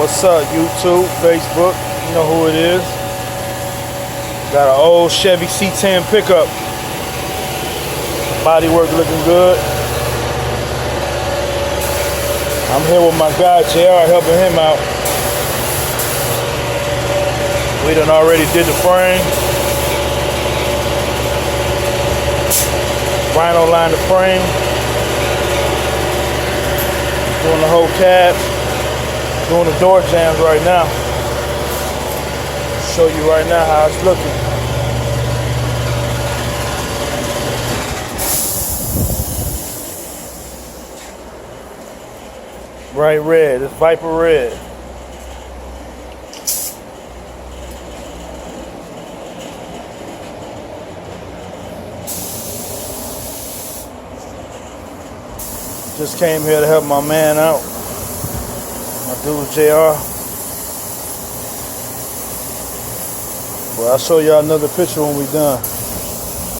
What's up, YouTube, Facebook? You know who it is. Got an old Chevy C10 pickup. Bodywork looking good. I'm here with my guy JR, helping him out. We done already did the frame. Vinyl line the frame. Doing the whole cab. Doing the door jams right now. Show you right now how it's looking. Bright red, it's Viper red. Just came here to help my man out. My dude JR. Well, I'll show y'all another picture when we done.